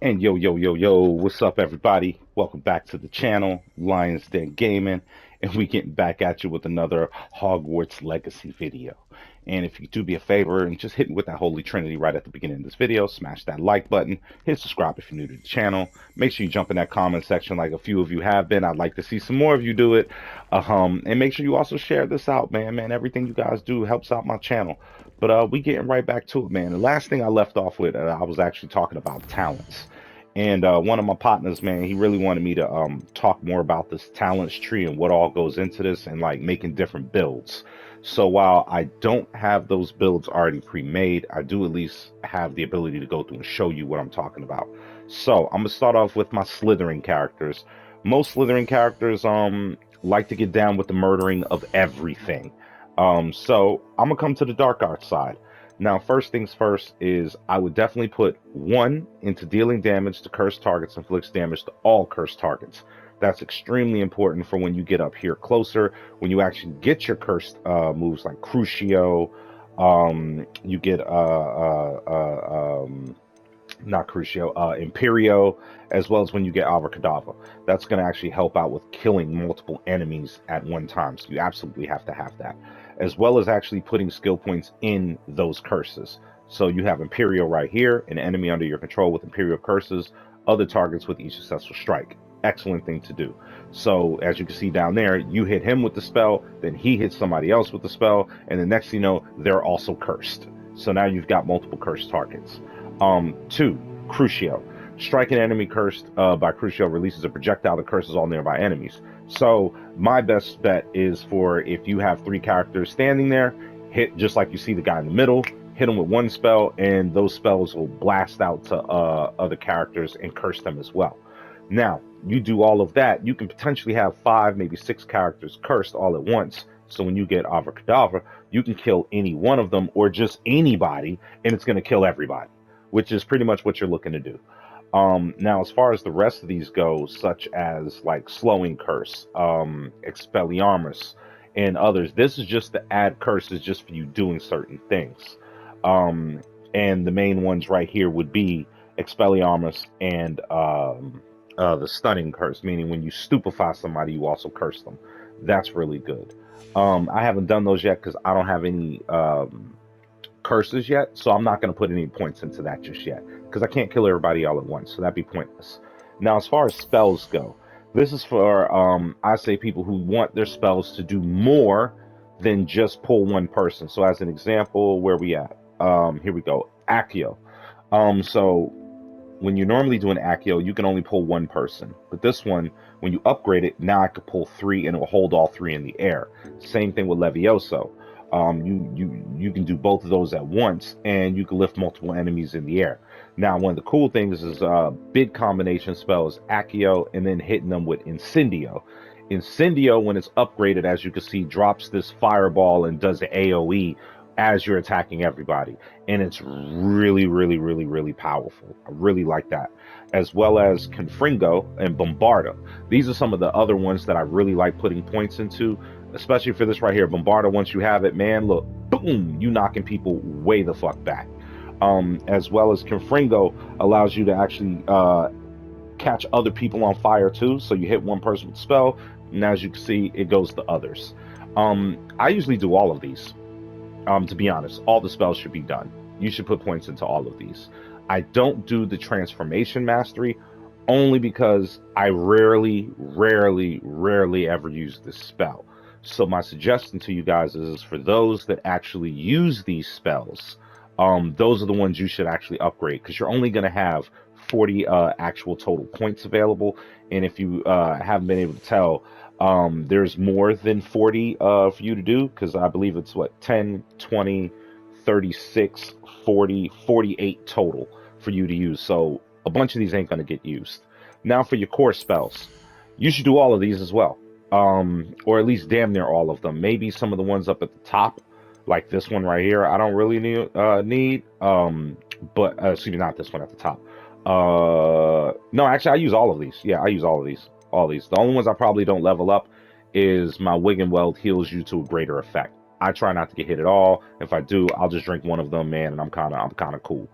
And yo, what's up, everybody? Welcome back to the channel, Lions Den Gaming, and we getting back at you with another Hogwarts Legacy video. And if you do me a favor and just hit me with that Holy Trinity right at the beginning of this video, smash that like button, hit subscribe if you're new to the channel. Make sure you jump in that comment section like a few of you have been. I'd like to see some more of you do it. And make sure you also share this out, man. Man, everything you guys do helps out my channel. But we getting right back to it, man. The last thing I left off with, I was actually talking about talents. And one of my partners, man, he really wanted me to talk more about this talents tree and what all goes into this and like making different builds. So while I don't have those builds already pre-made, I do at least have the ability to go through and show you what I'm talking about. So I'm gonna start off with my Slytherin characters. Most Slytherin characters like to get down with the murdering of everything. So I'm gonna come to the dark arts side. Now, first things first is I would definitely put one into dealing damage to cursed targets, inflicts damage to all cursed targets. That's extremely important for when you get up here closer, when you actually get your cursed moves like Crucio, you get not Crucio, Imperio, as well as when you get Abracadabra. That's going to actually help out with killing multiple enemies at one time. So you absolutely have to have that, as well as actually putting skill points in those curses. So you have Imperio right here, an enemy under your control with Imperial curses, other targets with each successful strike. Excellent thing to do. So as you can see down there, you hit him with the spell, then he hits somebody else with the spell, and the next thing you know, they're also cursed. So now you've got multiple cursed targets. Two, Crucio. Strike an enemy cursed by Crucio releases a projectile that curses all nearby enemies. So my best bet is for if you have three characters standing there, hit just like you see the guy in the middle, hit them with one spell, and those spells will blast out to other characters and curse them as well. Now, you do all of that, you can potentially have 5, maybe 6 characters cursed all at once. So when you get Abracadabra, you can kill any one of them or just anybody, and it's going to kill everybody, which is pretty much what you're looking to do. Now, as far as the rest of these go, such as like Slowing Curse, Expelliarmus, and others, this is just to add curses just for you doing certain things. And the main ones right here would be Expelliarmus and the Stunning Curse, meaning when you stupefy somebody, you also curse them. That's really good. I haven't done those yet because I don't have any curses yet, so I'm not going to put any points into that just yet because I can't kill everybody all at once, so that'd be pointless. Now, as far as spells go, this is for I say people who want their spells to do more than just pull one person. So as an example, where we at? Here we go, Accio. So when you normally do an Accio, you can only pull one person, but this one, when you upgrade it, now I could pull 3 and it will hold all 3 in the air. Same thing with Levioso. You can do both of those at once, and you can lift multiple enemies in the air. Now, one of the cool things is big combination spell is Accio, and then hitting them with Incendio. Incendio, when it's upgraded, as you can see, drops this fireball and does the AoE as you're attacking everybody, and it's really powerful. I really like that, as well as Confringo and Bombarda. These are some of the other ones that I really like putting points into, especially for this right here. Bombarda, once you have it, man, look, boom, you knocking people way the fuck back. As well as Confringo allows you to actually catch other people on fire too. So you hit one person with the spell, and as you can see, it goes to others. I usually do all of these. To be honest, all the spells should be done. You should put points into all of these. I don't do the transformation mastery only because I rarely ever use this spell. So my suggestion to you guys is for those that actually use these spells, those are the ones you should actually upgrade, because you're only going to have 40 actual total points available. And if you haven't been able to tell, there's more than 40 for you to do, because I believe it's what, 10, 20, 36, 40, 48 total for you to use. So a bunch of these ain't going to get used. Now for your core spells, you should do all of these as well, or at least damn near all of them. Maybe some of the ones up at the top, like this one right here, I don't really need, but excuse me, not this one at the top. No, actually I use all of these. Yeah, I use all of these. The only ones I probably don't level up is my Wiggenweld heals you to a greater effect. I try not to get hit at all. If I do, I'll just drink one of them, man, and I'm kind of cool.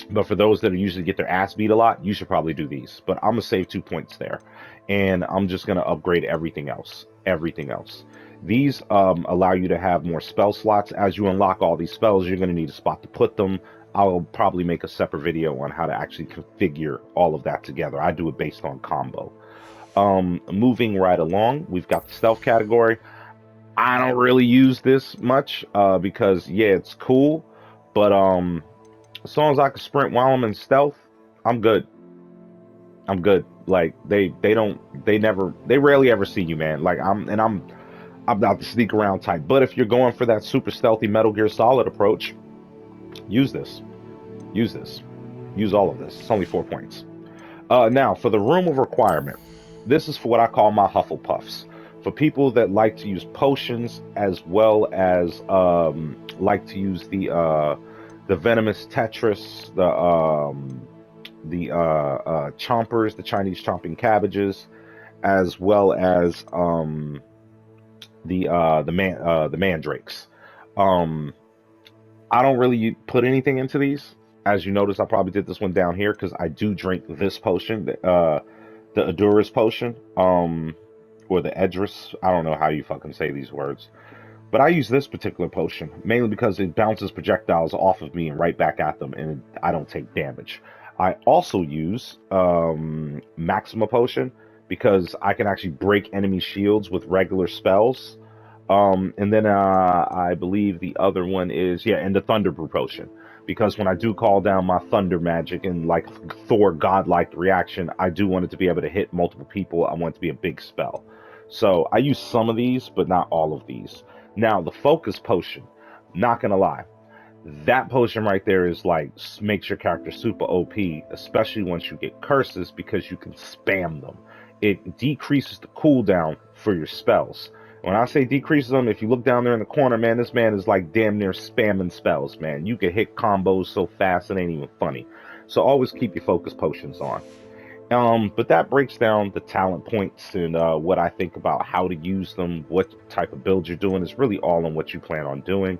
But for those that usually get their ass beat a lot, you should probably do these. But I'm gonna save 2 points there, and I'm just gonna upgrade everything else. Everything else. These allow you to have more spell slots. As you unlock all these spells, you're gonna need a spot to put them. I'll probably make a separate video on how to actually configure all of that together. I do it based on combo. Moving right along, we've got the stealth category. I don't really use this much because yeah, it's cool, but as long as I can sprint while I'm in stealth, I'm good. I'm good. Like they rarely ever see you, man. Like I'm not the sneak around type. But if you're going for that super stealthy Metal Gear Solid approach, use this. Use this. Use all of this. It's only 4 points. Now for the room of requirement, this is for what I call my Hufflepuffs. For people that like to use potions as well as like to use the venomous Tetris, the chompers, the Chinese chomping cabbages, as well as the mandrakes. Um, I don't really put anything into these. As you notice, I probably did this one down here because I do drink this potion, the Adurus potion, or the Edris. I don't know how you fucking say these words. But I use this particular potion mainly because it bounces projectiles off of me and right back at them, and I don't take damage. I also use Maxima potion because I can actually break enemy shields with regular spells. And then I believe the other one is yeah, and the Thunder Brew potion because when I do call down my thunder magic and like Thor godlike reaction, I do want it to be able to hit multiple people. I want it to be a big spell. So I use some of these, but not all of these. Now, the focus potion, not gonna lie, that potion right there is like makes your character super OP, especially once you get curses because you can spam them. It decreases the cooldown for your spells. When I say decreases them, if you look down there in the corner, man, this man is like damn near spamming spells, man. You can hit combos so fast it ain't even funny. So always keep your focus potions on. But that breaks down the talent points and what I think about how to use them, what type of build you're doing. Is really all on what you plan on doing.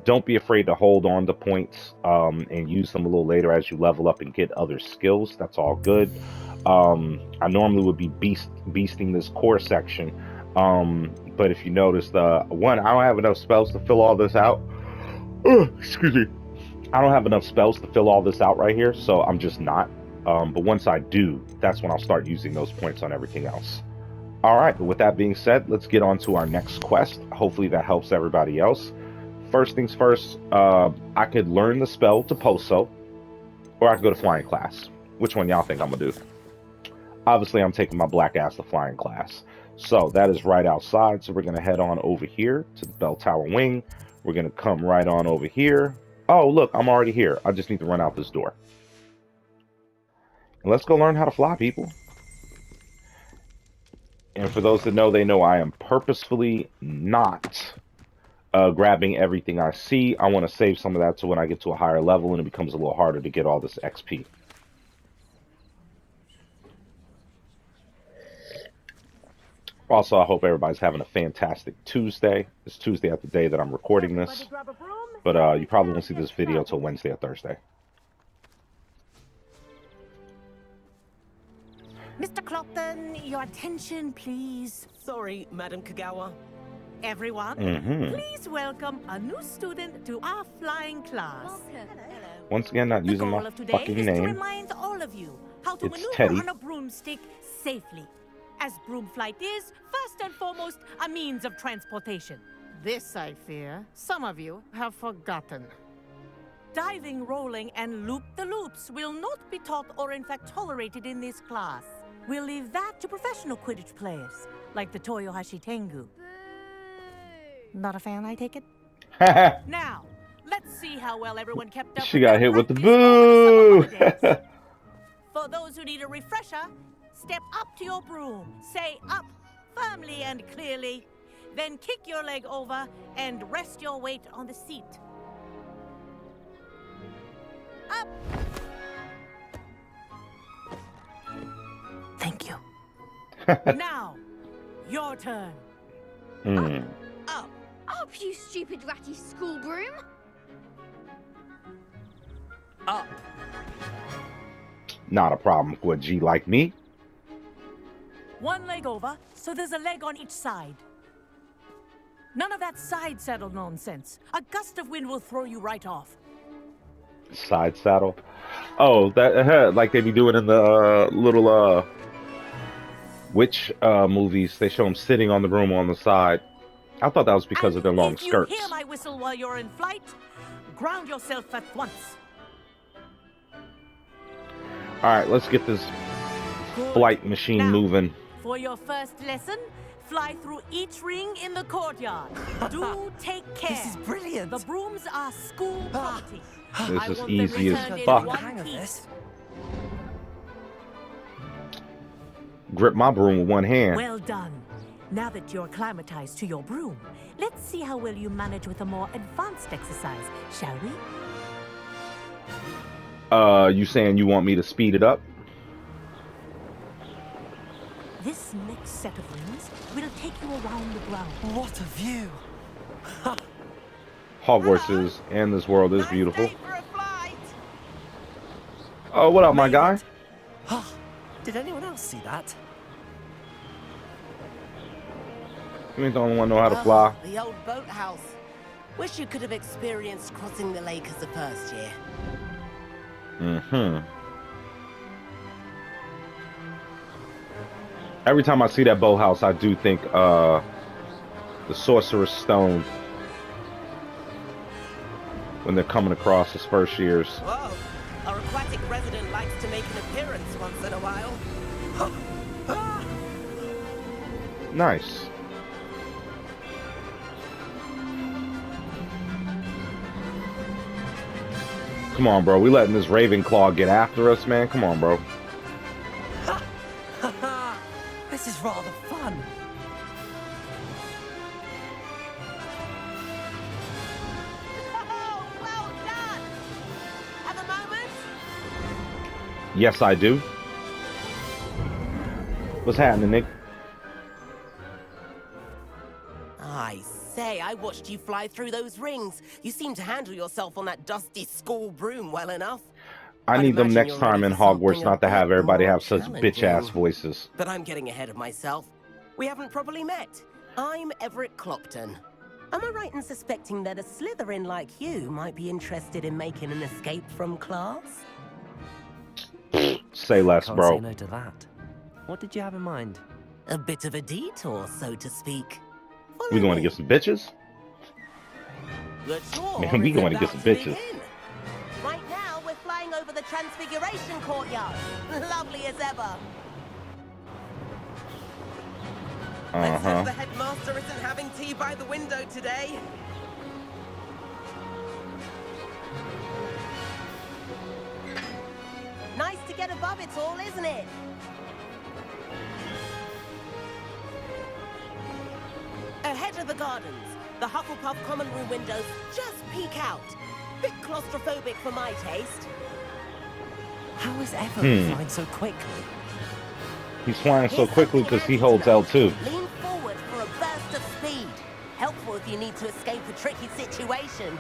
Don't be afraid to hold on to points and use them a little later as you level up and get other skills. That's all good. I normally would be beasting this core section, but if you notice, the one I don't have enough spells to fill all this out. Excuse me. I don't have enough spells to fill all this out right here, so I'm just not. But once I do, that's when I'll start using those points on everything else. All right, but with that being said, let's get on to our next quest. Hopefully that helps everybody else. First things first, I could learn the spell to Poso, or I could go to Flying Class. Which one y'all think I'm going to do? Obviously, I'm taking my black ass to Flying Class. So that is right outside, so we're going to head on over here to the Bell Tower Wing. We're going to come right on over here. Oh, look, I'm already here. I just need to run out this door. And let's go learn how to fly, people. And for those that know, they know I am purposefully not grabbing everything I see. I want to save some of that to when I get to a higher level and it becomes a little harder to get all this XP. Also, I hope everybody's having a fantastic Tuesday. It's Tuesday at the day that I'm recording this. But you probably won't see this video till Wednesday or Thursday. Mr. Clopton, your attention, please. Sorry, Madam Kagawa. Everyone, please welcome a new student to our flying class. Once again, not using my fucking name. To remind all of you how to maneuver Teddy. on a broomstick safely. As broom flight is, first and foremost, a means of transportation. This, I fear, some of you have forgotten. Diving, rolling, and loop-the-loops will not be taught or in fact tolerated in this class. We'll leave that to professional Quidditch players, like the Toyohashi Tengu. Not a fan, I take it? Now, let's see how well everyone kept up. She got hit with the boo! For those who need a refresher, step up to your broom, say up firmly and clearly, then kick your leg over and rest your weight on the seat. Up! Thank you. Now, your turn. Up. Up, you stupid ratty school broom! Up. Not a problem for a G like me. One leg over, so there's a leg on each side. None of that side saddle nonsense. A gust of wind will throw you right off. Side saddle. Oh, that like they be doing in the little witch movies. They show them sitting on the broom on the side. I thought that was because of their long skirts. If you hear my whistle while you're in flight, ground yourself at once. All right, let's get this flight machine Now, moving. For your first lesson, fly through each ring in the courtyard. Do take care. This is brilliant. The brooms are school property. This I is want them easy as returned in fuck. one Hang of piece. this. Grip my broom with one hand. Well done. Now that you're acclimatized to your broom, let's see how well you manage with a more advanced exercise, shall we? You saying you want me to speed it up? This next set of rings will take you around the ground. What a view. Hogwarts is, and this world is beautiful. Nice day for a flight. Oh, what up, my Made guy? it. Did anyone else see that? You ain't the only one know how to fly. The old boathouse. Wish you could have experienced crossing the lake as a first year. Every time I see that boathouse, I do think the Sorcerer's Stone when they're coming across his first years. Whoa! Our aquatic resident likes to make an appearance once in a while. Nice. Come on, bro. We letting this Ravenclaw get after us, man. Come on, bro. This is rather fun. Oh, well done! Have a moment? Yes, I do. What's happening, Nick? I say, I watched you fly through those rings. You seem to handle yourself on that dusty school broom well enough. I I'd need them imagine next you're time ready in for something Hogwarts a not to have bit everybody more have such bitch-ass challenging. voices. But I'm getting ahead of myself. We haven't properly met. I'm Everett Clopton. Am I right in suspecting that a Slytherin like you might be interested in making an escape from class? Say less, Can't bro. say no to that. What did you have in mind? A bit of a detour, so to speak. Follow We going to me. get some bitches? The tour Man, we is going to get about some to bitches. begin. Right now, we're flying over the Transfiguration Courtyard. Lovely as ever. Let's hope the headmaster isn't having tea by the window today. Nice to get above it all, isn't it? Ahead of the gardens, the Hufflepuff common room windows just peek out. Bit claustrophobic for my taste. How is Everett flying so quickly? He's flying so Here's quickly something because he handy holds to know. L2. Lean forward for a burst of speed. Helpful if you need to escape a tricky situation.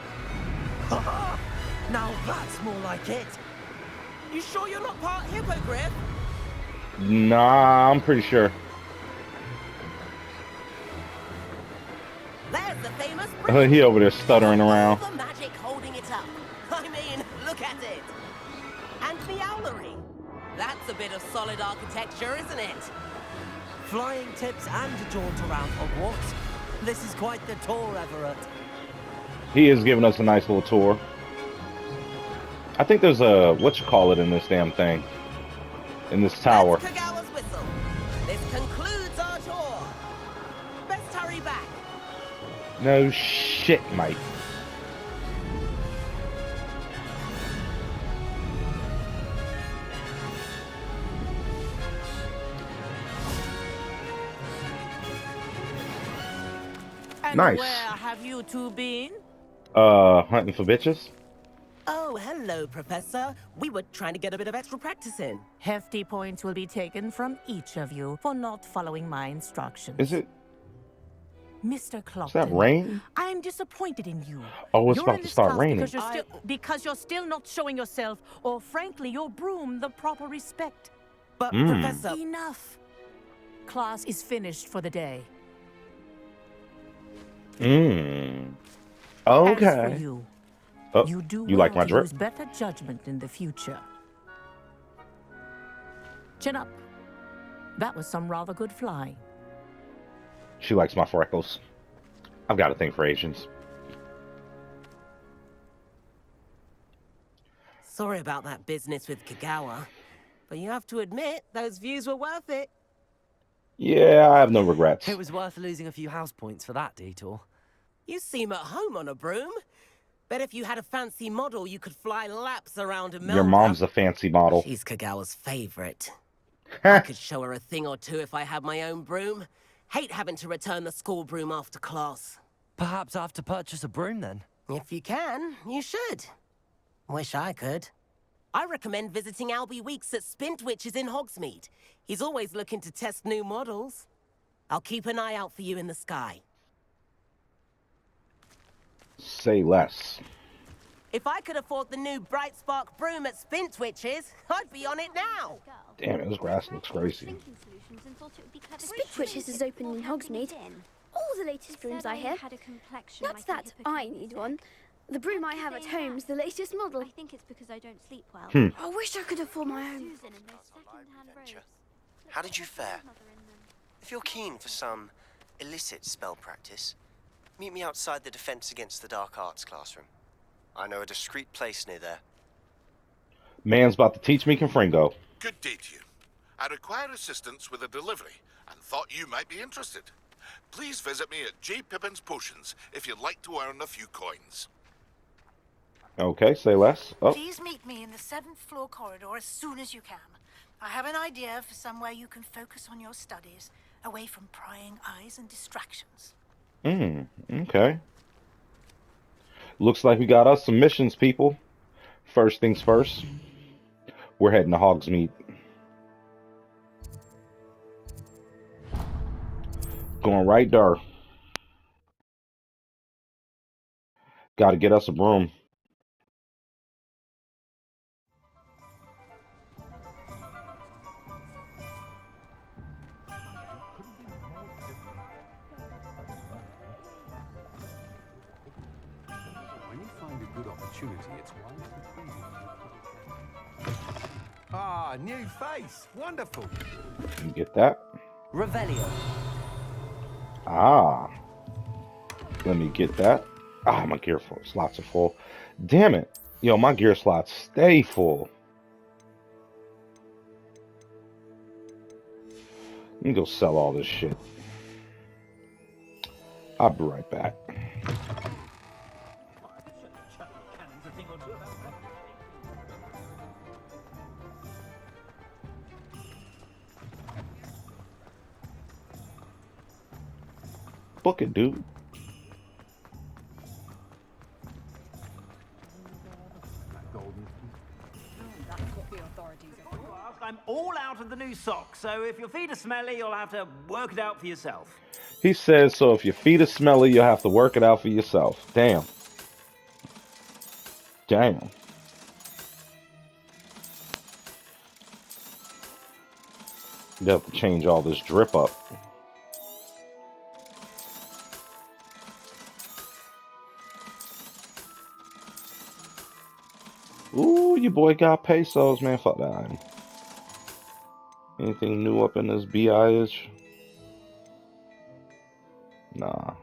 Now that's more like it. You sure you're not part hippogriff? Nah, I'm pretty sure. There's the famous He over there stuttering around. All the magic holding it up. I mean, look at it. And the owlery. That's a bit of solid architecture, isn't it? Flying tips and a jaunt around Hogwarts. This is quite the tour, Everett. He is giving us a nice little tour. I think there's a, what you call it in this damn thing? In this tower. That's Kagawa's whistle. This concludes our tour. Best hurry back. No shit, mate. And Nice. where have you two been? Hunting for bitches? Oh, hello, Professor. We were trying to get a bit of extra practice in. Hefty points will be taken from each of you for not following my instructions. Is it? Mr. Is that Clopton, rain? I'm disappointed in you. Oh, it's You're about in to this start class raining. because you're still not showing yourself, or frankly, your broom, the proper respect. But, Hmm. Professor, Enough. Class is finished for the day. Mm. As for Okay. you, Oh, you do you well like my to drip? use better judgment in the future. Chin up. That was some rather good flying. She likes my freckles. I've got a thing for Asians. Sorry about that business with Kagawa, but you have to admit, those views were worth it. Yeah, I have no regrets. it was worth losing a few house points for that detour. You seem at home on a broom. Bet if you had a fancy model, you could fly laps around Imelda. Your mom's a fancy model. She's Kagawa's favorite. I could show her a thing or two if I had my own broom. Hate having to return the school broom after class. Perhaps I have to purchase a broom then. If you can, you should. Wish I could. I recommend visiting Albie Weeks at Spintwitches in Hogsmeade. He's always looking to test new models. I'll keep an eye out for you in the sky. Say less. If I could afford the new Bright Spark broom at Spintwitches, I'd be on it now. Damn, this grass looks crazy. Spintwitches is open in Hogsmeade. All the latest brooms I hear. Not that I need one. The broom I have at home is the latest model. I think it's because I don't sleep well. I wish I could afford my own. How did you fare? If you're keen for some illicit spell practice, meet me outside the Defense Against the Dark Arts classroom. I know a discreet place near there. Man's about to teach me Confringo. Good day to you. I require assistance with a delivery and thought you might be interested. Please visit me at J. Pippin's Potions if you'd like to earn a few coins. Okay, say less. Oh, Please meet me in the 7th floor corridor as soon as you can. I have an idea for somewhere you can focus on your studies, away from prying eyes and distractions. okay. Looks like we got us some missions, people. First things first, we're heading to Hogsmeade. Going right there. Got to get us a broom. When you find a good opportunity, it's wise to take it. Ah, new face. Wonderful. You get that? Revelio. Ah. Let me get that. Ah, my gear slots are full. Damn it. Yo, my gear slots stay full. Let me go sell all this shit. I'll be right back. Book it, dude. I'm all out of the new socks, so if your feet are smelly, you'll have to work it out for yourself. He says, so if your feet are smelly, you'll have to work it out for yourself. Damn. Damn. You have to change all this drip up. Ooh, your boy got pesos, man. Fuck that. Anything new up in this BI-ish? Nah.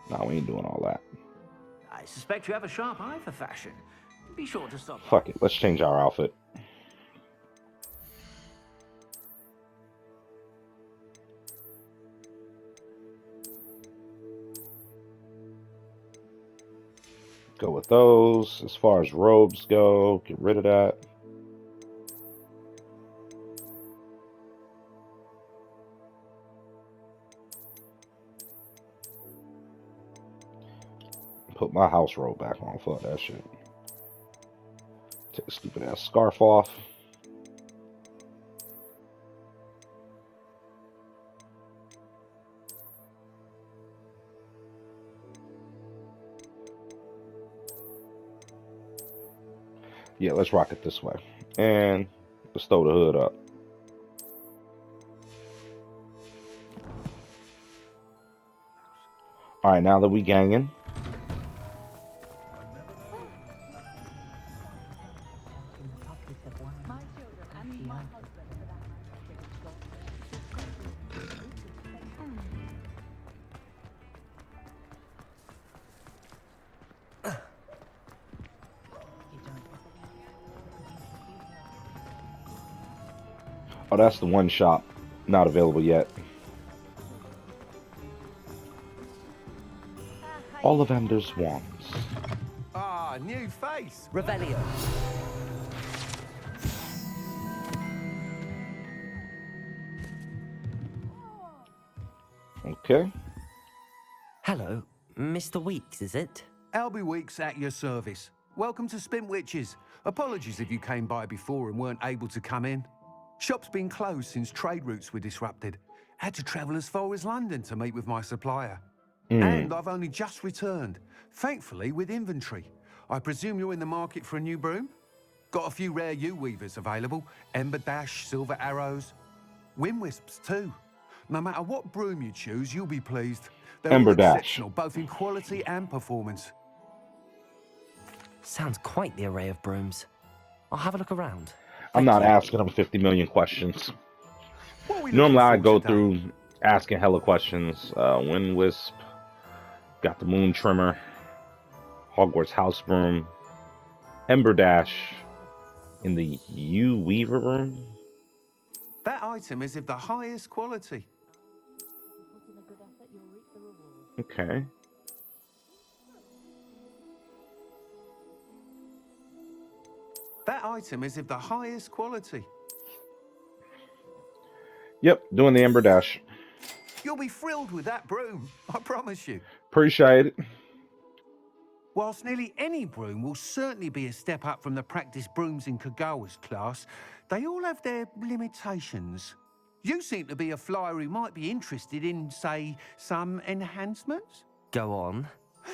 Nah, we ain't doing all that. I suspect you have a sharp eye for fashion. Be sure to stop. Fuck it. Let's change our outfit. Go with those. As far as robes go, get rid of that. Put my house robe back on. Fuck that shit. Take a stupid ass scarf off. Yeah, let's rock it this way. And let's throw the hood up. Alright, now that we ganging. Oh, that's the one shop. Not available yet. All of Ender's wands. Ah, new face. Revelio. Okay. Hello, Mr. Weeks, is it? Albie Weeks at your service. Welcome to Spintwitches. Apologies if you came by before and weren't able to come in. Shop's been closed since trade routes were disrupted. Had to travel as far as London to meet with my supplier. And I've only just returned, thankfully with inventory. I presume you're in the market for a new broom? Got a few rare U-weavers available. Ember Dash, Silver Arrows. Wind Wisps too. No matter what broom you choose, you'll be pleased. They're Ember all Dash. exceptional, both in quality and performance. Sounds quite the array of brooms. I'll have a look around. I'm not asking them 50 million questions. What are we Normally looking I for go today? through asking hella questions. Wind Wisp. Got the Moon Trimmer. Hogwarts House Broom. Ember Dash. In the U-Weaver room. That item is of the highest quality. Okay. That item is of the highest quality. Yep, doing the Ember Dash. You'll be thrilled with that broom, I promise you. Appreciate it. Whilst nearly any broom will certainly be a step up from the practice brooms in Kagawa's class, they all have their limitations. You seem to be a flyer who might be interested in, say, some enhancements? Go on.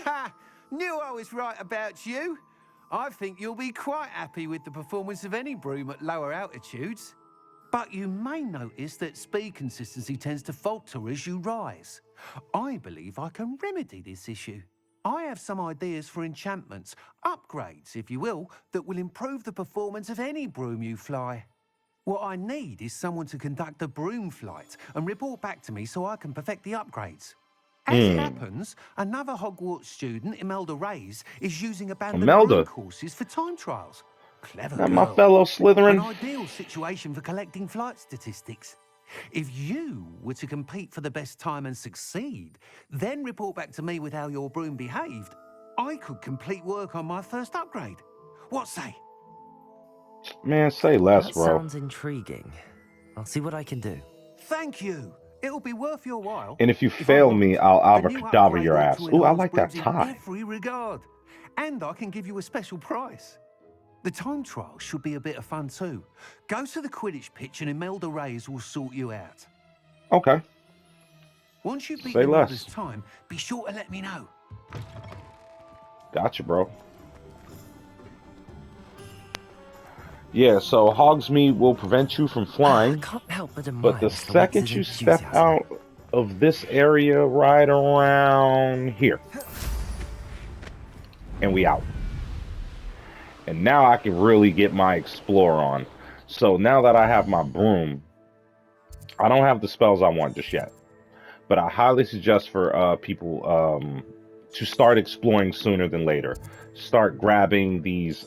Ha! Knew I was right about you. I think you'll be quite happy with the performance of any broom at lower altitudes. But you may notice that speed consistency tends to falter as you rise. I believe I can remedy this issue. I have some ideas for enchantments, upgrades, if you will, that will improve the performance of any broom you fly. What I need is someone to conduct a broom flight and report back to me so I can perfect the upgrades. As it happens, another Hogwarts student, Imelda Reyes, is using abandoned broom courses for time trials. Clever Not girl. my fellow Slytherin. An ideal situation for collecting flight statistics. If you were to compete for the best time and succeed, then report back to me with how your broom behaved, I could complete work on my first upgrade. What say? Man, say less, That bro. sounds intriguing. I'll see what I can do. Thank you. It'll be worth your while. And if you I fail want me, I'll a new abracadabra upgrade your ought ass. to Ooh, I enhance like that brooms in tie. every regard. And I can give you a special price. The time trial should be a bit of fun too. Go to the Quidditch pitch and Imelda Reyes will sort you out. Okay. Once you beat Say Imelda's less. time, be sure to let me know. Gotcha, bro. Yeah, so Hogsmeade will prevent you from flying. Can't help but admire But the Mr. second Weeks' you step enthusiasm. out of this area right around here, and we out. And now I can really get my explore on. So now that I have my broom, I don't have the spells I want just yet. But I highly suggest for people to start exploring sooner than later. Start grabbing these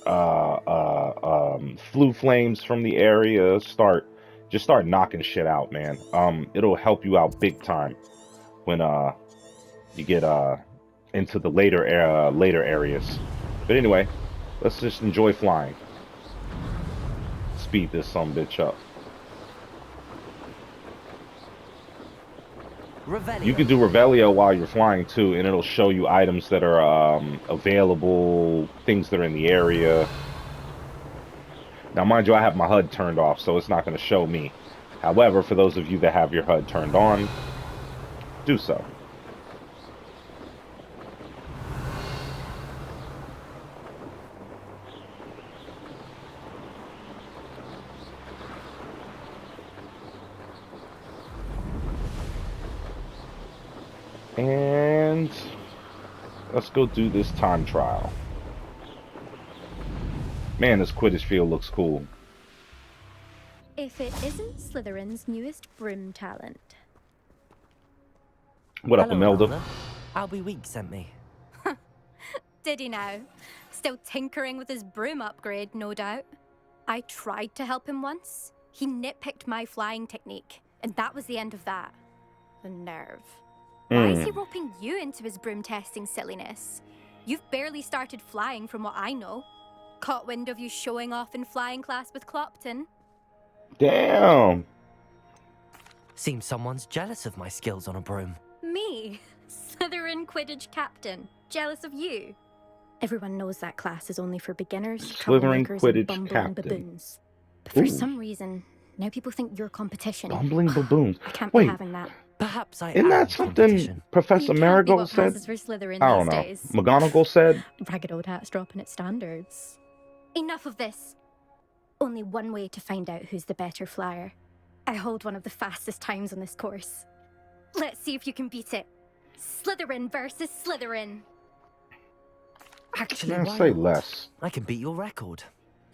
flu flames from the area. Just start knocking shit out, man. It'll help you out big time when you get into the later areas. But anyway, let's just enjoy flying. Speed this bitch up. Revelio. You can do Revelio while you're flying too, and it'll show you items that are available, things that are in the area. Now, mind you, I have my HUD turned off, so it's not going to show me. However, for those of you that have your HUD turned on, do so. And let's go do this time trial. Man, this Quidditch field looks cool. If it isn't Slytherin's newest broom talent. What up, Hello, Imelda? Imelda. Albie Week sent me. Did he now? Still tinkering with his broom upgrade, no doubt. I tried to help him once. He nitpicked my flying technique, and that was the end of that. The nerve. Why is he roping you into his broom testing silliness? You've barely started flying from what I know. Caught wind of you showing off in flying class with Clopton. Damn. Seems someone's jealous of my skills on a broom. Me? Slytherin Quidditch captain. Jealous of you? Everyone knows that class is only for beginners, Slytherin troublemakers, Quidditch and bumbling captain. baboons. But for Ooh. some reason, now people think you're competition. Bumbling baboons. I can't Wait, be having that. Perhaps I isn't am that something competition. Professor You can't be Marigold what said? passes for Slytherin I don't these know. days. McGonagall said? Ragged old hat's dropping its standards. Enough of this. Only one way to find out who's the better flyer. I hold one of the fastest times on this course. Let's see if you can beat it. Slytherin versus Slytherin. Actually, Nah, why say not? less. I can beat your record.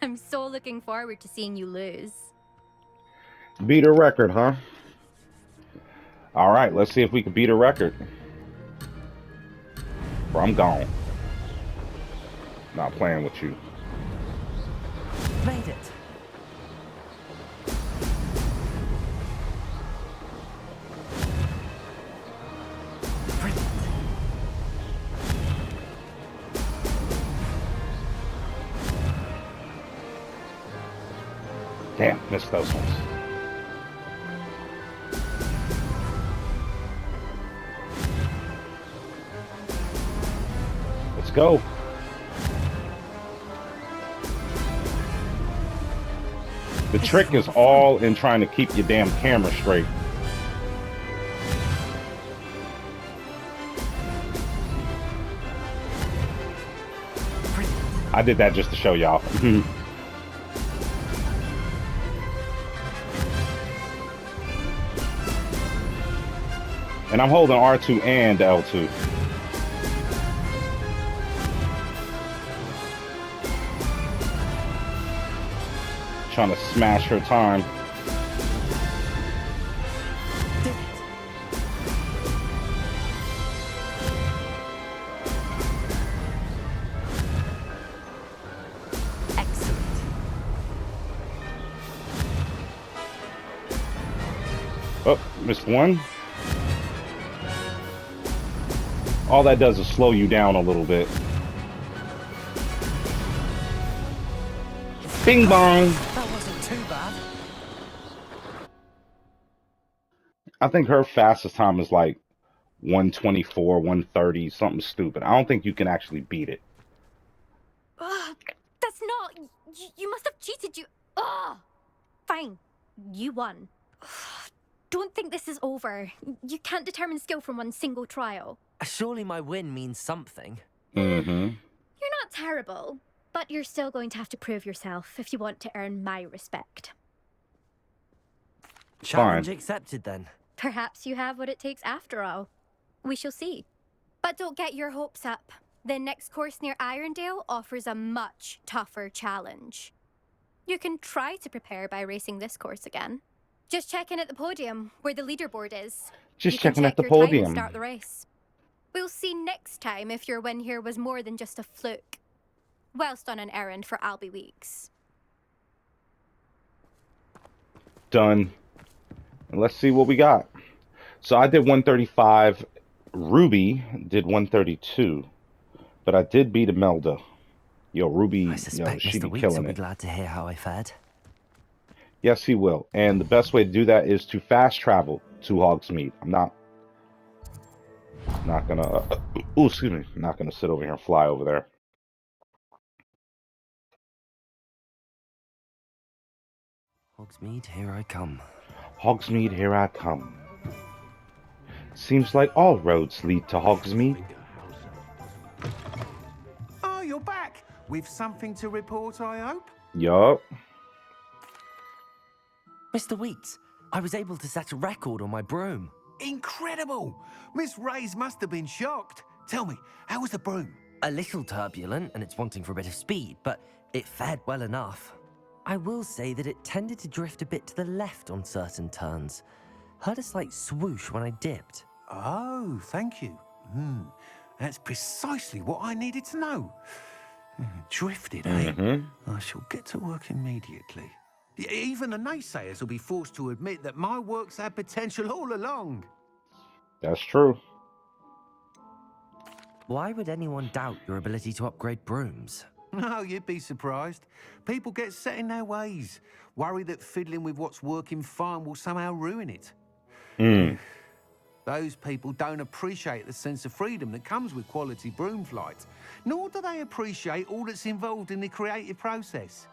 I'm so looking forward to seeing you lose. Beat a record, huh? All right, let's see if we can beat a record. Or I'm gone. Not playing with you. Made it. Brilliant. Damn, missed those ones. Let's go. The trick is all in trying to keep your damn camera straight. I did that just to show y'all. And I'm holding R2 and L2. Trying to smash her time. Excellent. Oh, missed one. All that does is slow you down a little bit. Bing bong. That wasn't too bad. I think her fastest time is like 124, 130, something stupid. I don't think you can actually beat it. That's not... You must have cheated, you... Ugh! Fine. You won. Don't think this is over. You can't determine skill from one single trial. Surely my win means something. Mm-hmm. You're not terrible, but you're still going to have to prove yourself if you want to earn my respect. Challenge accepted then. Perhaps you have what it takes after all. We shall see. But don't get your hopes up. The next course near Irondale offers a much tougher challenge. You can try to prepare by racing this course again. Just check in at the podium, where the leaderboard is. Just You can checking at check the your time and podium. start the race. We'll see next time if your win here was more than just a fluke. Whilst on an errand for Albie Weeks. Done. And let's see what we got. So I did 135. Ruby did 132. But I did beat Imelda. Yo, Ruby, I suspect she Mr. be Weeks killing will be it. glad to hear how I fared. Yes, he will. And the best way to do that is to fast travel to Hogsmeade. I'm not gonna. Ooh, excuse me. I'm not gonna sit over here and fly over there. Hogsmeade, here I come. Hogsmeade, here I come. Seems like all roads lead to Hogsmeade. Oh, you're back. With something to report, I hope? Yup. Mr. Weeks, I was able to set a record on my broom. Incredible! Miss Ray's must have been shocked. Tell me, how was the broom? A little turbulent, and it's wanting for a bit of speed, but it fared well enough. I will say that it tended to drift a bit to the left on certain turns. Heard a slight swoosh when I dipped. Oh, thank you. That's precisely what I needed to know. Drifted, eh? I shall get to work immediately. Even the naysayers will be forced to admit that my work's had potential all along. That's true. Why would anyone doubt your ability to upgrade brooms? No, you'd be surprised. People get set in their ways, worry that fiddling with what's working fine will somehow ruin it. Those people don't appreciate the sense of freedom that comes with quality broom flight, nor do they appreciate all that's involved in the creative process.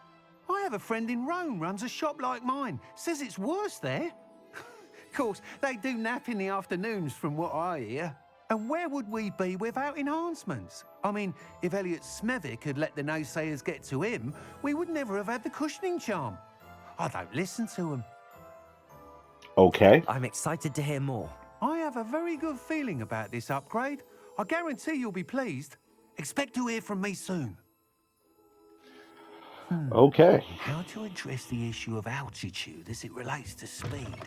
I have a friend in Rome runs a shop like mine, says it's worse there. Of course, they do nap in the afternoons from what I hear. And where would we be without enhancements? I mean, if Elliot Smethwick had let the naysayers get to him, we would never have had the cushioning charm. I don't listen to him. Okay. I'm excited to hear more. I have a very good feeling about this upgrade. I guarantee you'll be pleased. Expect to hear from me soon. Okay. How to address the issue of altitude as it relates to speed?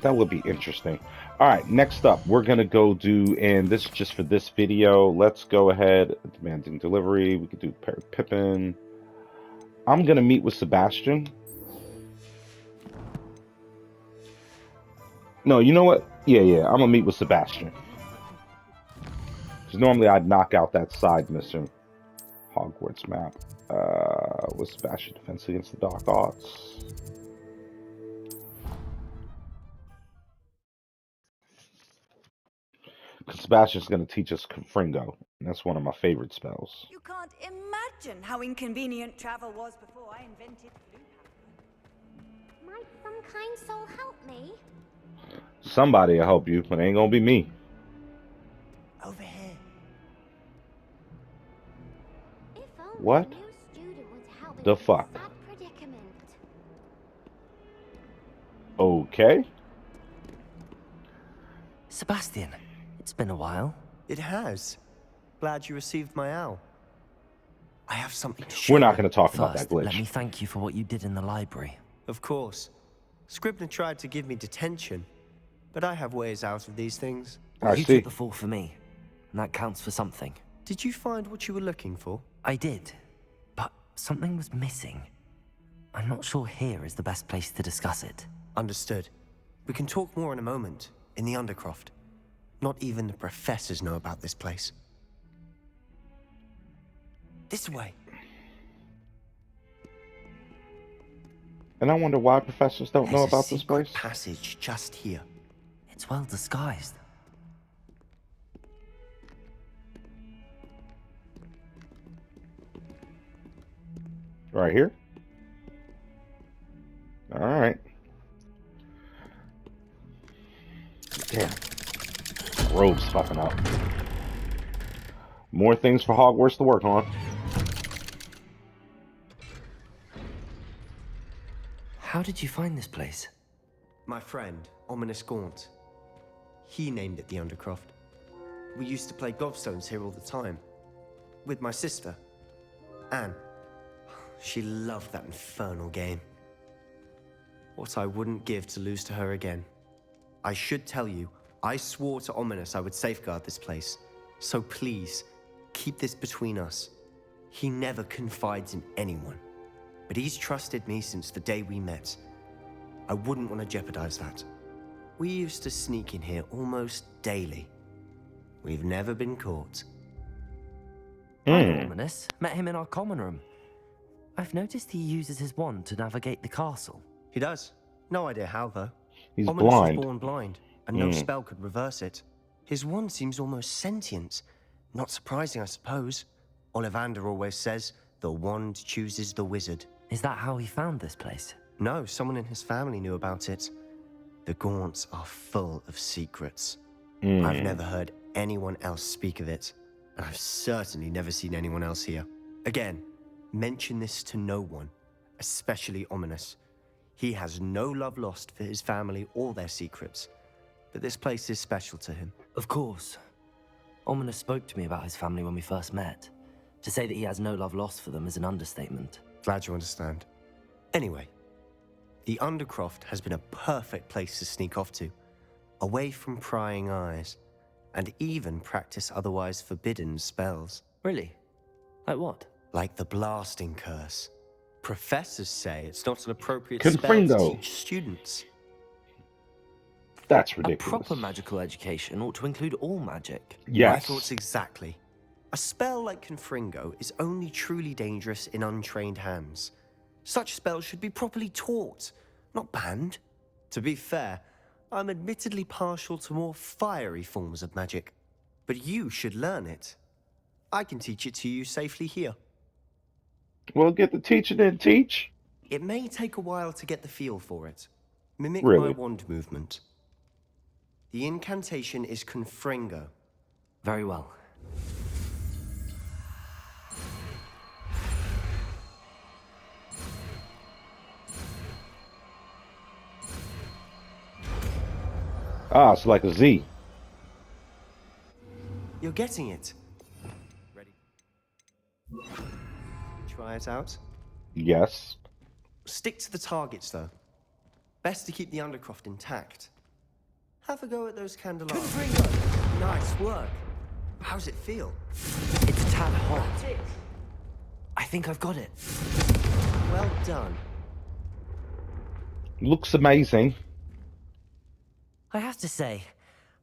That would be interesting. All right, next up, we're going to go do, and this is just for this video, let's go ahead, demanding delivery. We could do Perry Pippin. I'm going to meet with Sebastian. No, you know what? Yeah, I'm going to meet with Sebastian. Because normally I'd knock out that side mission. Hogwarts map. With Sebastian defense against the dark arts. Because Sebastian's going to teach us Confringo. And that's one of my favorite spells. You can't imagine how inconvenient travel was before I invented blue powder. Might some kind soul help me? Somebody will help you, but it ain't going to be me. Over here. If only What? a new student would help The in fuck? this sad predicament. Okay. Sebastian, it's been a while. It has. Glad you received my owl. I have something to show We're you. not going to talk about First, that glitch. let me thank you for what you did in the library. Of course. Scribner tried to give me detention, but I have ways out of these things. I You see. took the fall for me, and that counts for something. Did you find what you were looking for? I did, but something was missing. I'm not sure here is the best place to discuss it. Understood. We can talk more in a moment, in the Undercroft. Not even the professors know about this place. This way. And I wonder why professors don't know There's a about this secret place. passage just here. It's well disguised. Right here? Alright. Damn. Robe's fucking up. More things for Hogwarts to work on. How did you find this place? My friend, Ominous Gaunt. He named it the Undercroft. We used to play gobstones here all the time. With my sister, Anne. She loved that infernal game. What I wouldn't give to lose to her again. I should tell you, I swore to Ominous I would safeguard this place. So please, keep this between us. He never confides in anyone. But he's trusted me since the day we met. I wouldn't want to jeopardize that. We used to sneak in here almost daily. We've never been caught. I know Ominous. Met him in our common room. I've noticed he uses his wand to navigate the castle. He does. No idea how, though. He's Ominous blind. was born blind, and no spell could reverse it. His wand seems almost sentient. Not surprising, I suppose. Ollivander always says, the wand chooses the wizard. Is that how he found this place? No, someone in his family knew about it. The Gaunts are full of secrets. I've never heard anyone else speak of it, and I've certainly never seen anyone else here. Again, mention this to no one, especially Ominous. He has no love lost for his family or their secrets, but this place is special to him. Of course. Ominous spoke to me about his family when we first met. To say that he has no love lost for them is an understatement. Glad you understand. Anyway, the Undercroft has been a perfect place to sneak off to, away from prying eyes, and even practice otherwise forbidden spells. Really? Like what? Like the blasting curse. Professors say it's not an appropriate Confringo. spell to teach students. That's A ridiculous. proper magical education ought to include all magic. Yes. My thoughts exactly. A spell like Confringo is only truly dangerous in untrained hands. Such spells should be properly taught, not banned. To be fair, I'm admittedly partial to more fiery forms of magic, but you should learn it. I can teach it to you safely here. Well, get the teacher then teach. It may take a while to get the feel for it. Mimic Really? my wand movement. The incantation is Confringo. Very well. Ah, it's like a Z. You're getting it. Ready? Try it out. Yes. Stick to the targets, though. Best to keep the Undercroft intact. Have a go at those candelabras. Confringo! Nice work. How's it feel? It's a tad hot. I think I've got it. Well done. Looks amazing. I have to say,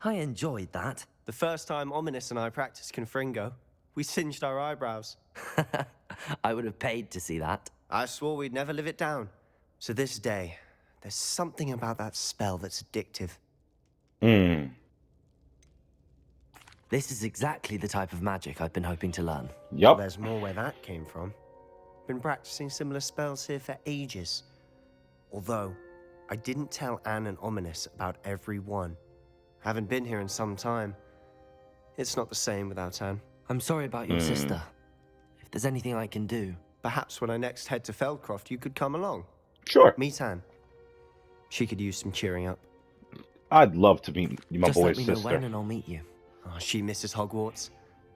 I enjoyed that. The first time Ominous and I practiced Confringo, we singed our eyebrows. I would have paid to see that. I swore we'd never live it down. So this day, there's something about that spell that's addictive. This is exactly the type of magic I've been hoping to learn. Yup. There's more where that came from. Been practicing similar spells here for ages. Although, I didn't tell Anne and Ominous about every one. Haven't been here in some time. It's not the same without Anne. I'm sorry about your sister. If there's anything I can do... Perhaps when I next head to Feldcroft, you could come along. Sure. Meet Anne. She could use some cheering up. I'd love to meet my Just boy's let me know sister. when and I'll meet you. Oh, she misses Hogwarts.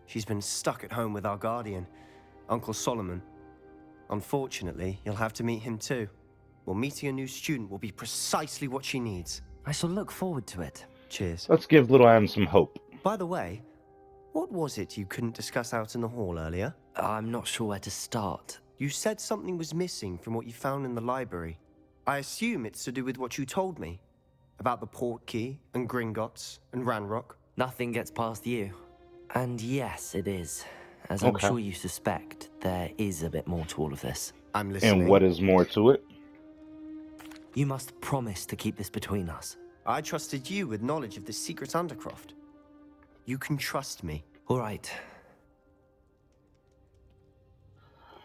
She's been stuck at home with our guardian, Uncle Solomon. Unfortunately, you'll have to meet him too. Well, meeting a new student will be precisely what she needs. I shall look forward to it. Cheers. Let's give little Anne some hope. By the way, what was it you couldn't discuss out in the hall earlier? I'm not sure where to start. You said something was missing from what you found in the library. I assume it's to do with what you told me. About the port key, and Gringotts, and Ranrock. Nothing gets past you. And yes, it is. As I'm Okay. sure you suspect, there is a bit more to all of this. I'm listening. And what is more to it? You must promise to keep this between us. I trusted you with knowledge of the secret Undercroft. You can trust me. All right.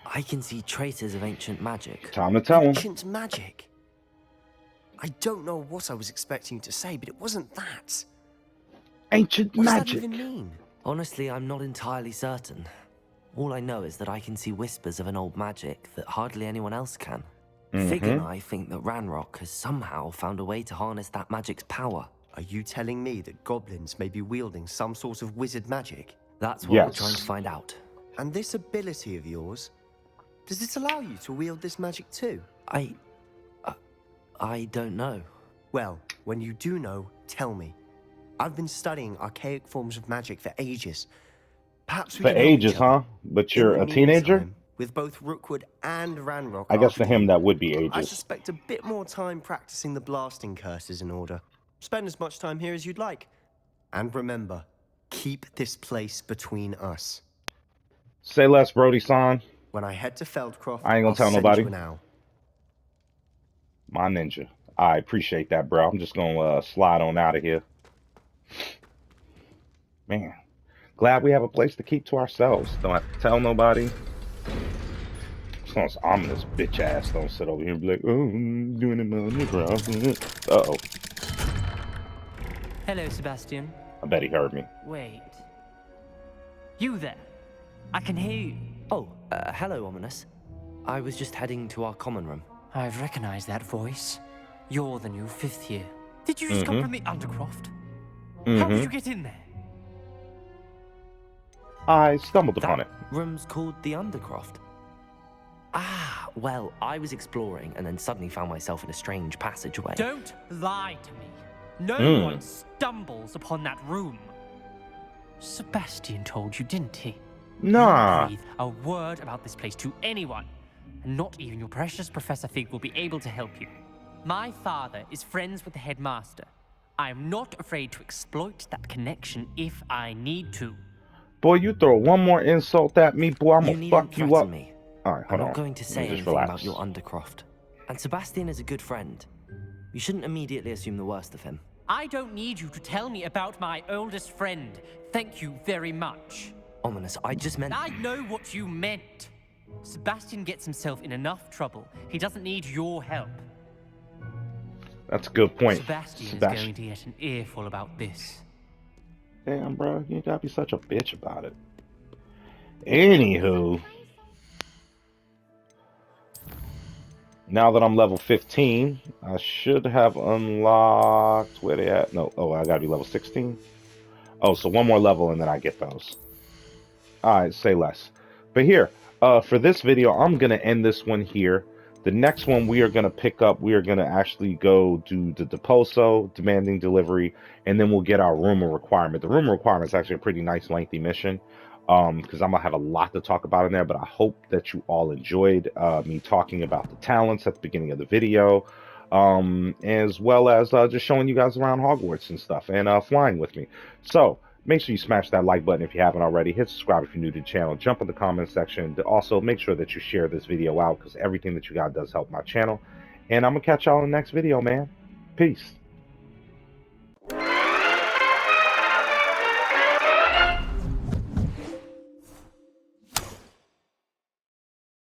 I can see traces of ancient magic. Time to tell him. Ancient magic? I don't know what I was expecting you to say, but it wasn't that. Ancient What magic. does that even mean? Honestly, I'm not entirely certain. All I know is that I can see whispers of an old magic that hardly anyone else can. Fig and I think that Ranrock has somehow found a way to harness that magic's power. Are you telling me that goblins may be wielding some sort of wizard magic? That's what we're trying to find out. And this ability of yours, does it allow you to wield this magic too? I don't know. Well, when you do know, tell me. I've been studying archaic forms of magic for ages. Perhaps we For can help ages, each other. huh? But you're In a the teenager? meantime, with both Rookwood and Ranrock. I guess after for him you, that would be I ages. suspect a bit more time practicing the blasting curses in order. Spend as much time here as you'd like. And remember, keep this place between us. Say less, Brody-san. When I head to Feldcroft, I ain't gonna I'll tell send nobody. you an owl. My ninja. I appreciate that, bro. I'm just gonna slide on out of here. Man, glad we have a place to keep to ourselves. Don't have to tell nobody. Some ominous bitch ass don't sit over here and be like, oh, I'm doing it on your ground. Uh-oh. Hello, Sebastian. I bet he heard me. Wait. You there? I can hear you. Oh, hello, Ominous. I was just heading to our common room. I've recognized that voice. You're the new 5th year. Did you just come from the Undercroft? How did you get in there? I stumbled upon it. Room's called the Undercroft. Ah, well, I was exploring and then suddenly found myself in a strange passageway. Don't lie to me. No one stumbles upon that room. Sebastian told you, didn't he? Nah. You breathe a word about this place to anyone, and not even your precious Professor Fig will be able to help you. My father is friends with the headmaster. I am not afraid to exploit that connection if I need to. Boy, you throw one more insult at me, boy, I'm gonna fuck you up. Me. Alright, hold on. I'm not going to say anything about your Undercroft. And Sebastian is a good friend. You shouldn't immediately assume the worst of him. I don't need you to tell me about my oldest friend. Thank you very much. Ominous, I just meant... I know what you meant. Sebastian gets himself in enough trouble. He doesn't need your help. That's a good point. Sebastian is going to get an earful about this. Damn, bro, you gotta be such a bitch about it. Anywho, now that I'm level 15, I should have unlocked... Where they at? No, oh, I gotta be level 16. Oh, so one more level and then I get those. Alright, say less. But here, for this video, I'm gonna end this one here. The next one we are going to pick up, we are going to actually go do the Deposo, demanding delivery, and then we'll get our rumor requirement. The rumor requirement is actually a pretty nice, lengthy mission, because I'm going to have a lot to talk about in there, but I hope that you all enjoyed me talking about the talents at the beginning of the video, as well as just showing you guys around Hogwarts and stuff, and flying with me. So, make sure you smash that like button if you haven't already. Hit subscribe if you're new to the channel. Jump in the comment section. Also, make sure that you share this video out because everything that you got does help my channel. And I'm going to catch y'all in the next video, man. Peace.